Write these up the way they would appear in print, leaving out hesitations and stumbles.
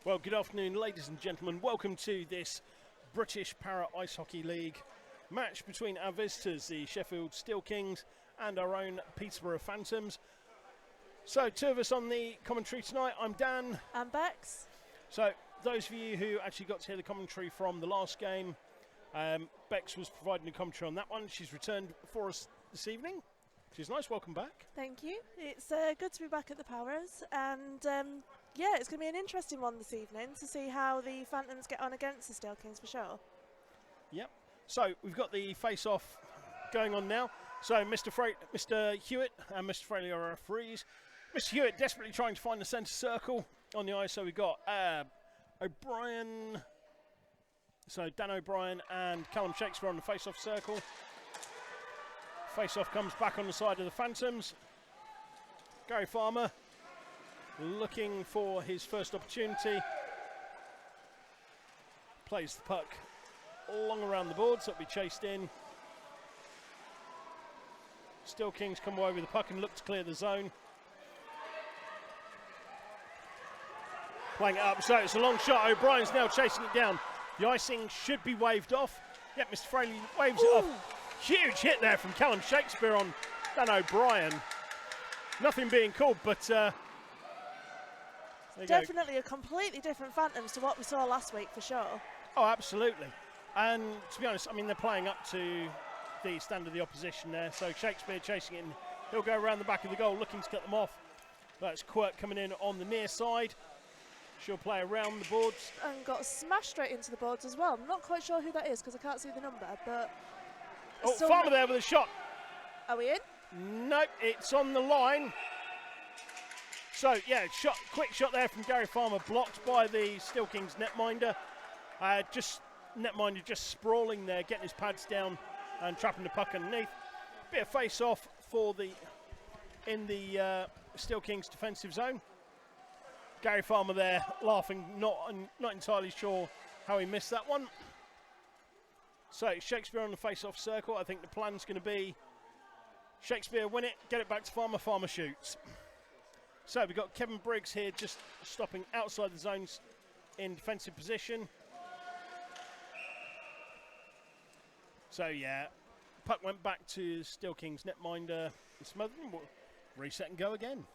Well, good afternoon, ladies and gentlemen. Welcome to this British Para Ice Hockey League match between our visitors, the Sheffield SteelKings, and our own Peterborough Phantoms. So, two of us on the commentary tonight. I'm Dan. I'm Bex. So, those of you who actually got to hear the commentary from the last game, Bex was providing the commentary on that one. She's returned for us this evening. She's nice. Welcome back. Thank you. It's good to be back at the Powers, and yeah, it's going to be an interesting one this evening to see how the Phantoms get on against the SteelKings for sure. Yep. So we've got the face-off going on now. So Mr. Hewitt and Mr. Fraley are our referees. Mr. Hewitt desperately trying to find the centre circle on the ice. So we've got O'Brien. So Dan O'Brien and Callum Shakespeare on the face-off circle. Face-off comes back on the side of the Phantoms. Gary Farmer looking for his first opportunity. Plays the puck long around the boards, so it'll be chased in. SteelKings come away with the puck and look to clear the zone. Playing it up, so it's a long shot. O'Brien's now chasing it down. The icing should be waved off. Yep, Mr. Fraley waves it off. Huge hit there from Callum Shakespeare on Dan O'Brien. Nothing being called, but definitely a completely different Phantoms to what we saw last week for sure. Oh, absolutely. And to be honest, I mean, they're playing up to the stand of the opposition there. So Shakespeare chasing it in. He'll go around the back of the goal looking to cut them off. That's Quirk coming in on the near side. She'll play around the boards. And got smashed straight into the boards as well. I'm not quite sure who that is because I can't see the number, but... Oh, Farmer there with a shot. Are we in? Nope, it's on the line. So, yeah, quick shot there from Gary Farmer, blocked by the SteelKings netminder. Netminder just sprawling there, getting his pads down and trapping the puck underneath. Bit of face-off in the SteelKings defensive zone. Gary Farmer there laughing, not entirely sure how he missed that one. So Shakespeare on the face-off circle. I think the plan's going to be Shakespeare win it, get it back to Farmer, Farmer shoots. So we've got Kevin Briggs here just stopping outside the zones in defensive position. So yeah, puck went back to SteelKings netminder. Reset and go again.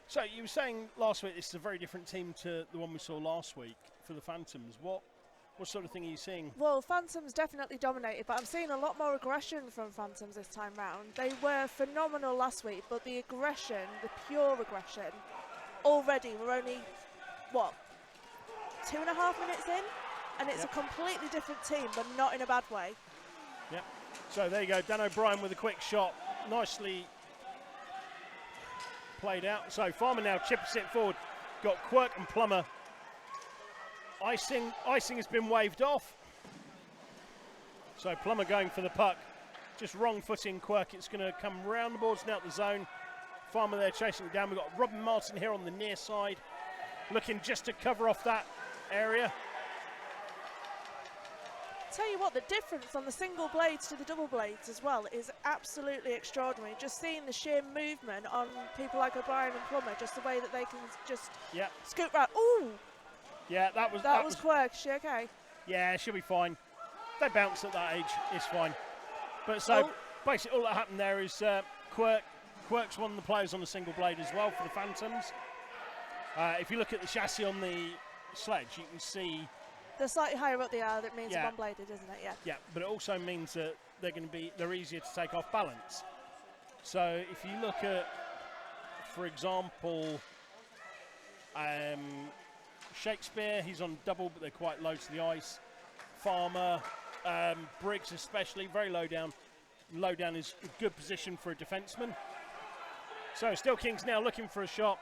So you were saying last week this is a very different team to the one we saw last week for the Phantoms. What sort of thing are you seeing? Well, Phantoms definitely dominated, but I'm seeing a lot more aggression from Phantoms this time round. They were phenomenal last week, but the aggression, the pure aggression, already we're only, 2.5 minutes in? And it's a completely different team, but not in a bad way. Yep. So there you go, Dan O'Brien with a quick shot. Nicely played out. So Farmer now chips it forward. Got Quirk and Plummer. Icing has been waved off. So Plummer going for the puck. Just wrong footing Quirk. It's going to come round the boards and out the zone. Farmer there chasing it down. We've got Robin Martin here on the near side. Looking just to cover off that area. Tell you what, the difference on the single blades to the double blades as well is absolutely extraordinary. Just seeing the sheer movement on people like O'Brien and Plummer, just the way that they can just scoot round. Ooh! Yeah, that was Quirk. Is she okay? Yeah, she'll be fine. They bounce at that age, it's fine. But so basically all that happened there is Quirk's one of the players on the single blade as well for the Phantoms. If you look at the chassis on the sledge, you can see the slightly higher up they are, that means one-bladed, isn't it? Yeah. Yeah, but it also means that they're easier to take off balance. So if you look at, for example, Shakespeare, he's on double, but they're quite low to the ice. Farmer, Briggs especially, very low down. Low down is a good position for a defenseman. So SteelKings now looking for a shot.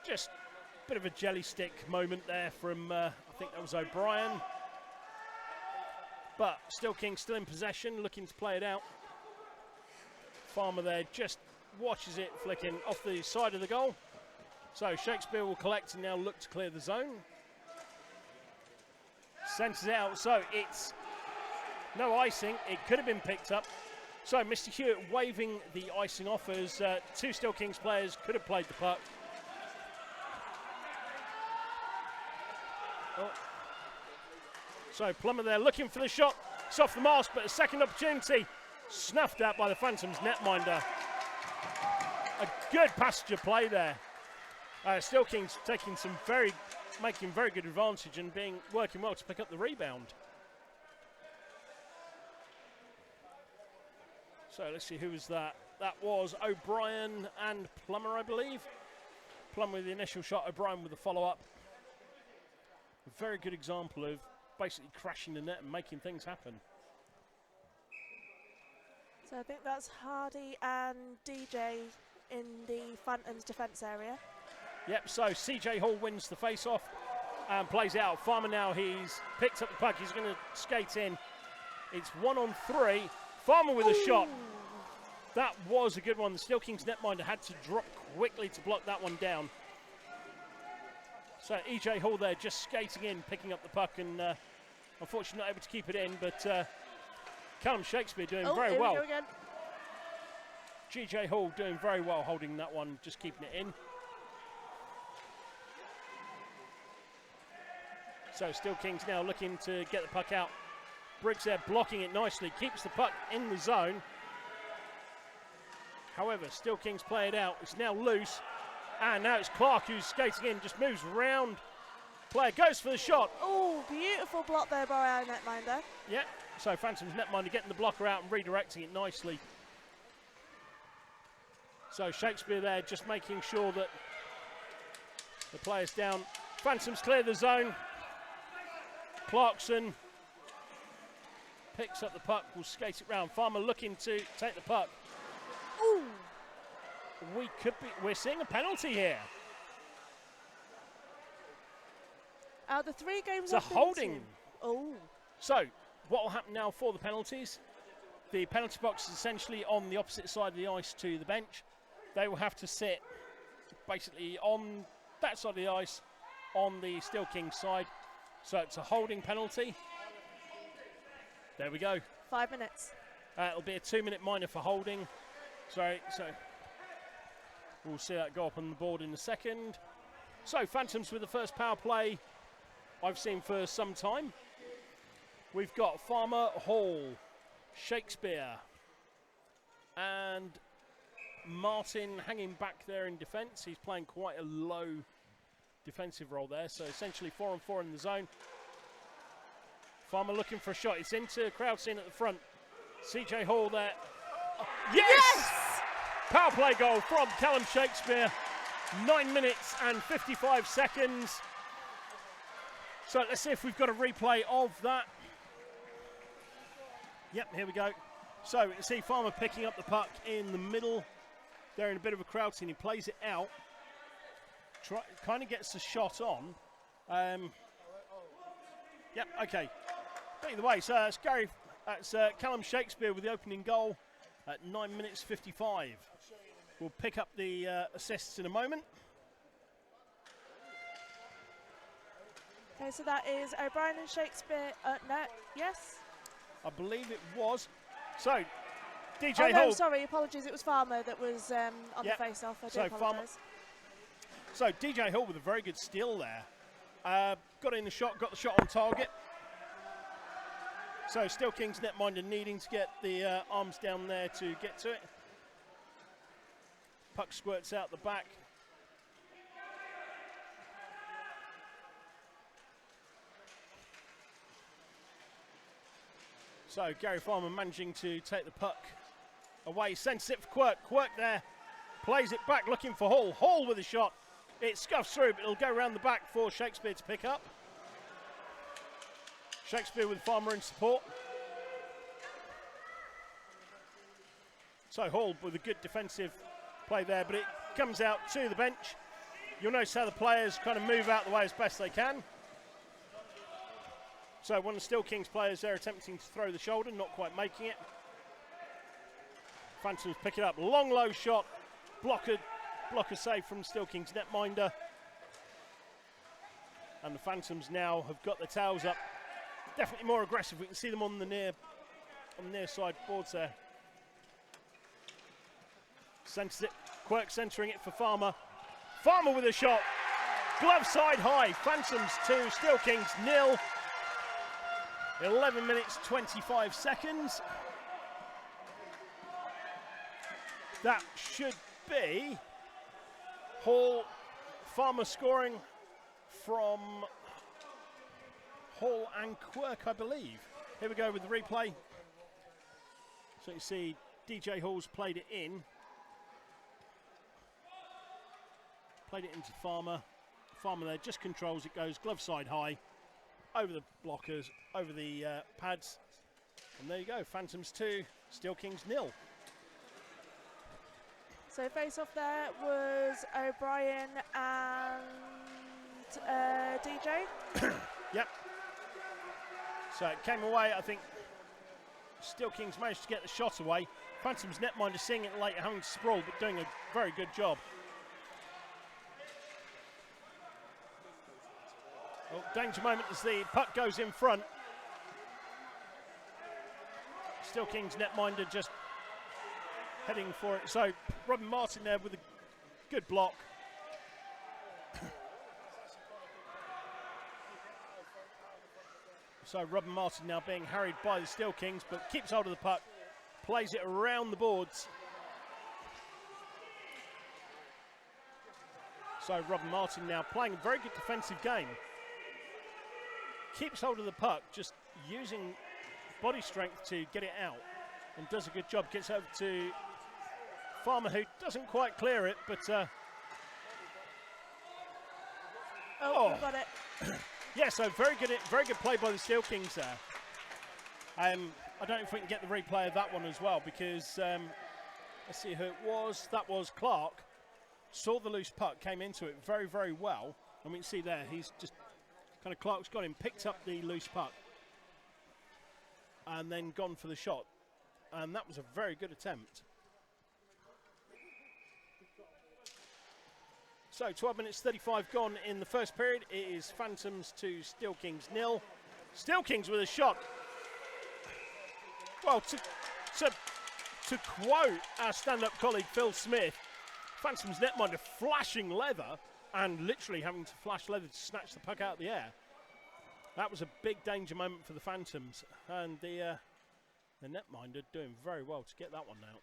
Just a bit of a jelly stick moment there from, I think that was O'Brien. But SteelKings still in possession, looking to play it out. Farmer there just watches it flicking off the side of the goal. So Shakespeare will collect and now look to clear the zone. Centres out, so it's no icing. It could have been picked up. So Mr. Hewitt waving the icing off as two SteelKings players could have played the puck. Oh. So Plummer there looking for the shot. It's off the mask, but a second opportunity snuffed out by the Phantoms netminder. A good passage of play there. SteelKings taking making very good advantage and working well to pick up the rebound. So let's see, who was that? That was O'Brien and Plummer, I believe. Plummer with the initial shot, O'Brien with the follow-up. A very good example of basically crashing the net and making things happen. So I think that's Hardy and DJ in the Phantoms defence area. Yep, so CJ Hall wins the face-off and plays out. Farmer now, he's picked up the puck. He's going to skate in. It's 1-on-3. Farmer with a shot. That was a good one. The SteelKings netminder had to drop quickly to block that one down. So EJ Hall there just skating in, picking up the puck, and unfortunately not able to keep it in, but Callum Shakespeare doing very well. GJ Hall doing very well holding that one, just keeping it in. So SteelKings now looking to get the puck out. Briggs there blocking it nicely, keeps the puck in the zone. However, SteelKings play it out. It's now loose. And now it's Clark who's skating in, just moves around. Player goes for the shot. Oh, beautiful block there by our netminder. Yeah, so Phantom's netminder getting the blocker out and redirecting it nicely. So Shakespeare there just making sure that the player's down. Phantoms clear the zone. Clarkson picks up the puck, will skate it round. Farmer looking to take the puck. Ooh. We're seeing a penalty here. Out of the 3 games, it's a holding. Oh. So what will happen now for the penalties? The penalty box is essentially on the opposite side of the ice to the bench. They will have to sit basically on that side of the ice on the SteelKings side. So it's a holding penalty. There we go. 5 minutes. It'll be a 2-minute minor for holding. So we'll see that go up on the board in a second. So Phantoms with the first power play I've seen for some time. We've got Farmer, Hall, Shakespeare, and Martin hanging back there in defence. He's playing quite a low defensive role there, so essentially 4-on-4 in the zone. Farmer looking for a shot. It's into crowd scene at the front. CJ Hall there. Yes! Power play goal from Callum Shakespeare. 9 minutes and 55 seconds. So let's see if we've got a replay of that. Yep, here we go. So you see Farmer picking up the puck in the middle. They're in a bit of a crowd scene. He plays it out. Kind of gets the shot on. Yep, okay. But either way, so that's Callum Shakespeare with the opening goal at 9 minutes 55. We'll pick up the assists in a moment. Okay, so that is O'Brien and Shakespeare at net, yes? I believe it was. So, DJ Hall. Hall. No, sorry, apologies. It was Farmer that was on the face-off. I do apologise. So, DJ Hall with a very good steal there. Got in the shot, got the shot on target. So, SteelKings netminder needing to get the arms down there to get to it. Puck squirts out the back. So Gary Farmer managing to take the puck away, sends it for Quirk. Quirk there, plays it back looking for Hall. Hall with a shot. It scuffs through, but it'll go around the back for Shakespeare to pick up. Shakespeare with Farmer in support. So Hall with a good defensive play there, but it comes out to the bench. You'll notice how the players kind of move out the way as best they can. So one of the SteelKings players there attempting to throw the shoulder, not quite making it. Phantoms pick it up. Long, low shot. Blocker save from SteelKings netminder. And the Phantoms now have got their tails up. Definitely more aggressive. We can see them on the near side boards there. Centers it. Quirk centering it for Farmer. Farmer with a shot. Glove side high. Phantoms 2, SteelKings 0. 11 minutes 25 seconds. That should be Hall, Farmer scoring from Hall and Quirk, I believe. Here we go with the replay. So you see DJ Hall's played it in. Played it into Farmer. Farmer there just controls it, goes glove side high, over the blockers, over the pads. And there you go, Phantoms 2, SteelKings 0. So face off there was O'Brien and DJ. Yep. So it came away, I think SteelKings managed to get the shot away. Phantoms netminder seeing it late, having to sprawl, but doing a very good job. Oh, danger moment as the puck goes in front. SteelKings netminder just heading for it. So Robin Martin there with a good block. So Robin Martin now being harried by the SteelKings, but keeps hold of the puck, plays it around the boards. So Robin Martin now playing a very good defensive game. Keeps hold of the puck, just using body strength to get it out, and does a good job. Gets over to Farmer, who doesn't quite clear it, but we got it. Yeah, so very good play by the SteelKings there. I don't know if we can get the replay of that one as well, because let's see who it was. That was Clark. Saw the loose puck, came into it very, very well, and we can see there he's just kind of, Clark's got him, picked up the loose puck, and then gone for the shot, and that was a very good attempt. So 12 minutes 35 gone in the first period. It is Phantoms 2, SteelKings 0. SteelKings with a shot. Well, to quote our stand-up colleague Phil Smith, Phantoms netminder flashing leather and literally having to flash leather to snatch the puck out of the air. That was a big danger moment for the Phantoms, and the netminder doing very well to get that one out.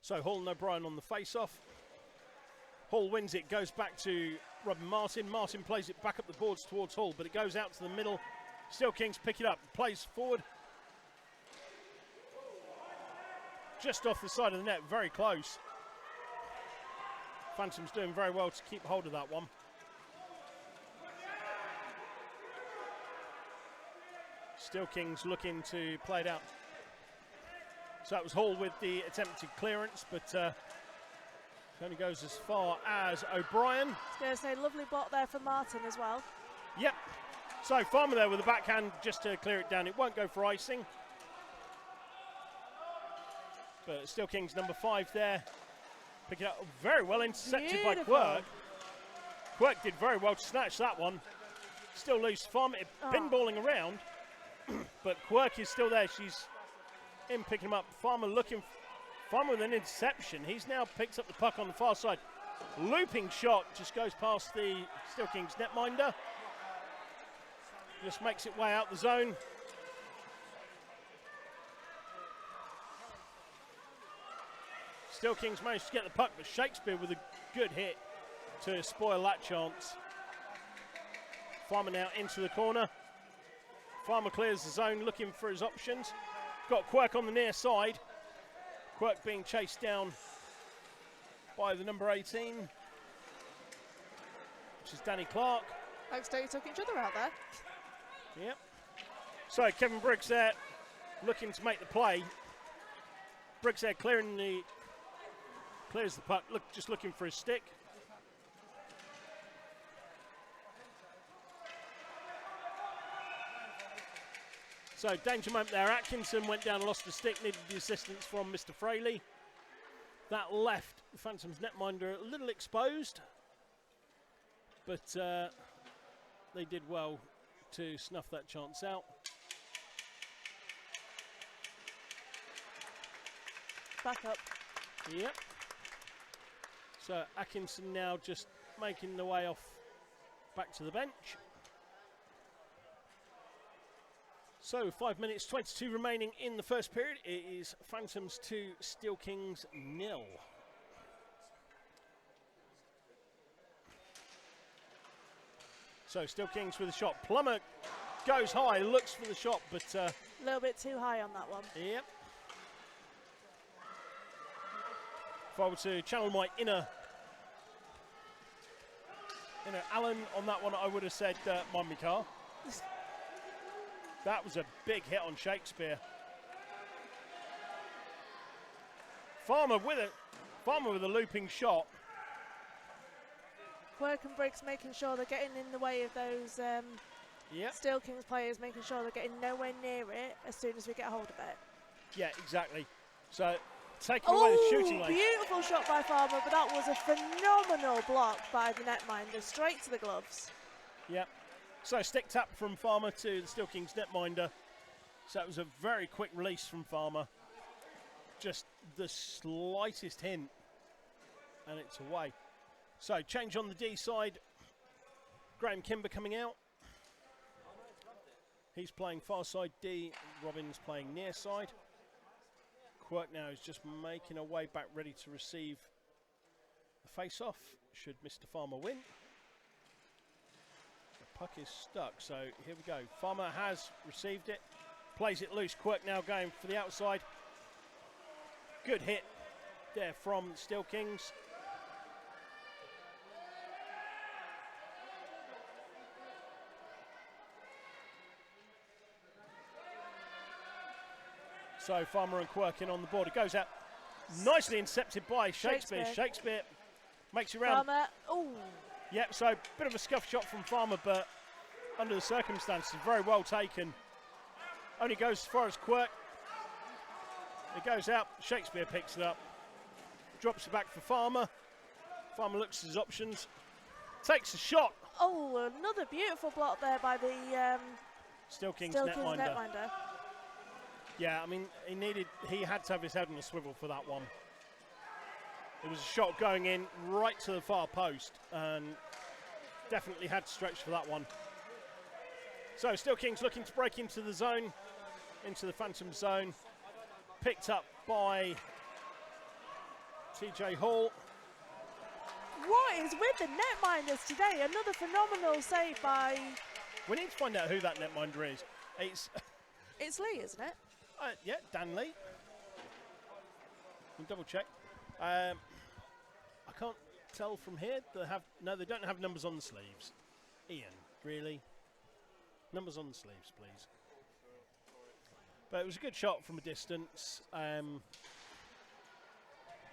So Hall and O'Brien on the face-off. Hall wins it, goes back to Robin Martin. Martin plays it back up the boards towards Hall, but it goes out to the middle. SteelKings pick it up, plays forward. Just off the side of the net, very close. Phantoms doing very well to keep hold of that one. SteelKings looking to play it out. So that was Hall with the attempted clearance, but only goes as far as O'Brien. I was going to say, lovely block there for Martin as well. Yep. So Farmer there with the backhand just to clear it down. It won't go for icing. But SteelKings number 5 there. Pick it up very well, intercepted by Quirk. Quirk did very well to snatch that one. Still loose. Farmer pinballing around, but Quirk is still there. She's in picking him up. Farmer with an interception. He's now picked up the puck on the far side. Looping shot just goes past the SteelKings netminder. Just makes it way out the zone. SteelKings managed to get the puck, but Shakespeare with a good hit to spoil that chance. Farmer now into the corner. Farmer clears the zone, looking for his options. Got Quirk on the near side. Quirk being chased down by the number 18, which is Danny Clark. Looks like they took each other out there. Yep. So Kevin Briggs there looking to make the play. Briggs there clears the puck, just looking for his stick. So danger moment there. Atkinson went down and lost the stick, needed the assistance from Mr. Fraley. That left the Phantoms netminder a little exposed, but they did well to snuff that chance out. Back up. Yep. So Atkinson now just making the way off back to the bench. So 5 minutes 22 remaining in the first period. It is Phantoms 2, SteelKings 0. So SteelKings with a shot. Plummer goes high, looks for the shot, but a little bit too high on that one. Yep. If I were to channel my inner Alan on that one, I would have said, mind me car. That was a big hit on Shakespeare. Farmer with a looping shot. Quirk and Briggs making sure they're getting in the way of those SteelKings players, making sure they're getting nowhere near it as soon as we get hold of it. Yeah, exactly. So taking away the shooting lane. Beautiful shot by Farmer, but that was a phenomenal block by the netminder, straight to the gloves. Yeah. So stick tap from Farmer to the SteelKings netminder. So that was a very quick release from Farmer. Just the slightest hint, and it's away. So change on the D side. Graham Kimber coming out. He's playing far side D. Robin's playing near side. Quirk now is just making a way back, ready to receive the face-off, should Mr. Farmer win. The puck is stuck, so here we go. Farmer has received it, plays it loose. Quirk now going for the outside. Good hit there from SteelKings. So Farmer and Quirk in on the board. It goes out nicely intercepted by Shakespeare. Shakespeare makes it round. Farmer, ooh. Yep, so bit of a scuff shot from Farmer, but under the circumstances, very well taken. Only goes as far as Quirk. It goes out. Shakespeare picks it up. Drops it back for Farmer. Farmer looks at his options. Takes a shot. Oh, another beautiful block there by the SteelKings netminder. netminder. Yeah, I mean, he had to have his head on a swivel for that one. It was a shot going in right to the far post, and definitely had to stretch for that one. So SteelKings looking to break into the zone, into the Phantom zone. Picked up by TJ Hall. What is with the netminders today? Another phenomenal save by... We need to find out who that netminder is. It's Lee, isn't it? Yeah, Dan Lee. We'll double check. I can't tell from here. They don't have numbers on the sleeves. Ian, really? Numbers on the sleeves, please. But it was a good shot from a distance.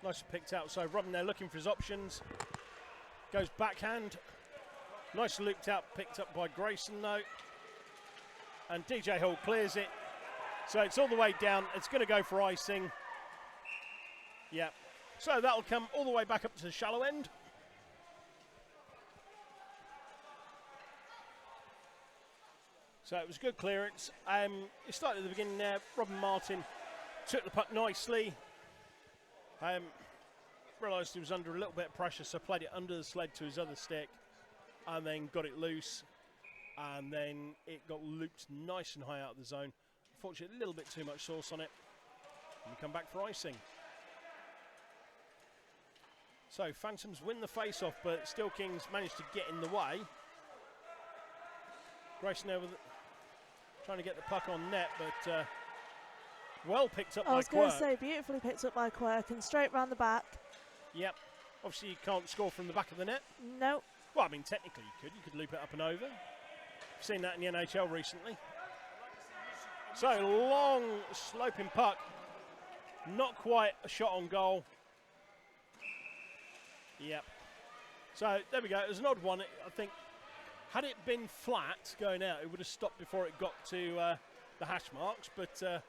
Nicely picked out. So Robin there looking for his options. Goes backhand. Nicely looped out, picked up by Grayson though. And DJ Hall clears it. So it's all the way down. It's going to go for icing. Yeah. So that'll come all the way back up to the shallow end. So it was good clearance. It started at the beginning there. Robin Martin took the puck nicely. Realised he was under a little bit of pressure, so played it under the sled to his other stick, and then got it loose. And then it got looped nice and high out of the zone. Unfortunately, a little bit too much sauce on it. And we come back for icing. So Phantoms win the face-off, but SteelKings managed to get in the way. Grayson over trying to get the puck on net, but well picked up by Quirk. I was going to say, beautifully picked up by Quirk and straight round the back. Yep. Obviously, you can't score from the back of the net. No. Well, I mean, technically you could. You could loop it up and over. I've seen that in the NHL recently. So, long sloping puck. Not quite a shot on goal. Yep. So, there we go. It was an odd one. I think, had it been flat going out, it would have stopped before it got to the hash marks. But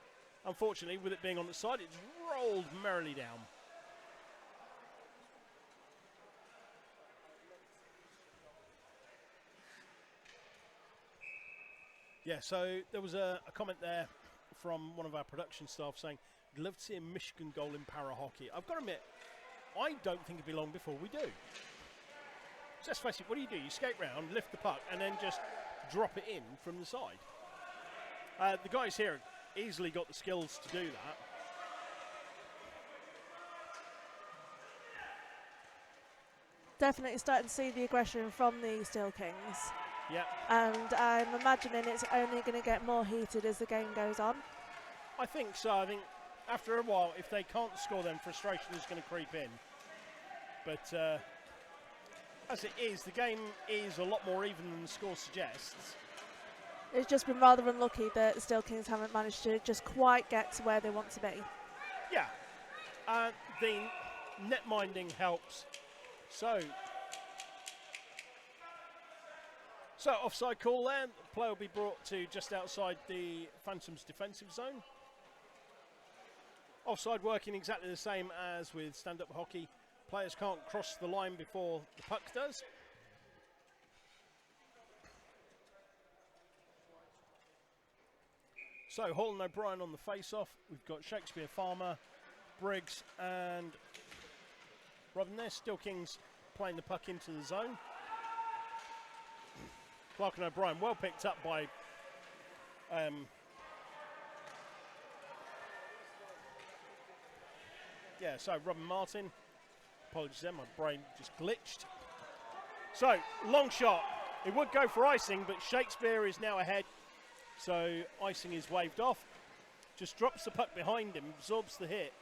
unfortunately, with it being on the side, it's rolled merrily down. Yeah, so there was a comment there from one of our production staff saying, "I'd love to see a Michigan goal in para hockey." I've got to admit, I don't think it'll be long before we do. So let's face it, what do? You skate round, lift the puck, and then just drop it in from the side. The guys here have easily got the skills to do that. Definitely starting to see the aggression from the SteelKings. Yeah. And I'm imagining it's only going to get more heated as the game goes on. I think so. I think after a while, if they can't score, then frustration is going to creep in. But as it is, the game is a lot more even than the score suggests. It's just been rather unlucky that the SteelKings haven't managed to just quite get to where they want to be. Yeah. The net minding helps. So offside call there. The play will be brought to just outside the Phantoms' defensive zone. Offside working exactly the same as with stand-up hockey. Players can't cross the line before the puck does. So Hall and O'Brien on the face-off. We've got Shakespeare, Farmer, Briggs and Robin there. SteelKings playing the puck into the zone. Clark and O'Brien well picked up by so Robin Martin. Apologies there, my brain just glitched. So, long shot. It would go for icing, but Shakespeare is now ahead. So, icing is waved off. Just drops the puck behind him, absorbs the hit.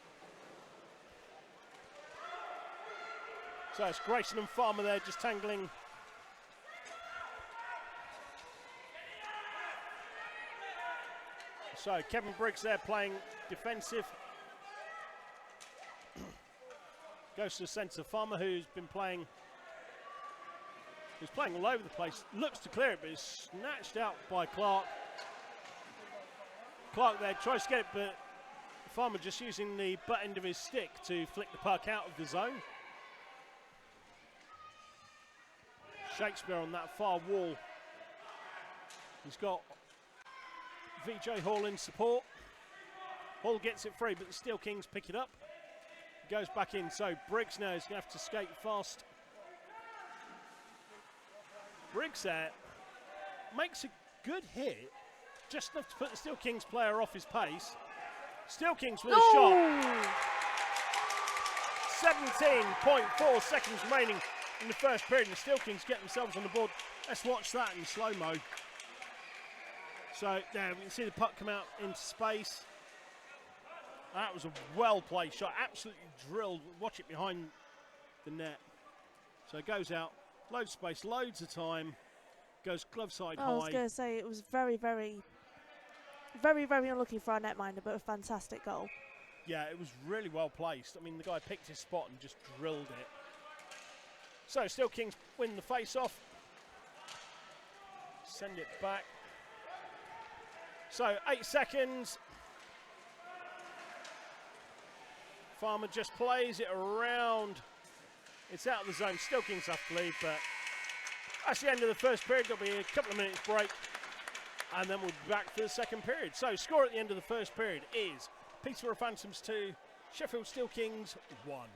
So, it's Grayson and Farmer there just tangling. So, Kevin Briggs there playing defensive. Goes to the centre. Farmer, who's playing all over the place, looks to clear it, but is snatched out by Clark. Clark there tries to get it, but Farmer just using the butt end of his stick to flick the puck out of the zone. Shakespeare on that far wall. He's got VJ Hall in support. Hall gets it free, but the SteelKings pick it up. Goes back in, so Briggs now is going to have to skate fast. Briggs there makes a good hit, just enough to put the SteelKings player off his pace. SteelKings with a shot. 17.4 seconds remaining in the first period, and the SteelKings get themselves on the board. Let's watch that in slow-mo. So there we can see the puck come out into space. That was a well-played shot, absolutely drilled. Watch it behind the net. So it goes out, loads of space, loads of time, goes glove side high. I was going to say it was very, very, very, very unlucky for our netminder, but a fantastic goal. Yeah, it was really well placed. I mean, the guy picked his spot and just drilled it. So SteelKings win the face-off. Send it back. So 8 seconds. Farmer just plays it around. It's out of the zone. SteelKings have to leave, but that's the end of the first period. There'll be a couple of minutes break, and then we'll be back for the second period. So score at the end of the first period is Peterborough Phantoms 2, Sheffield SteelKings 1.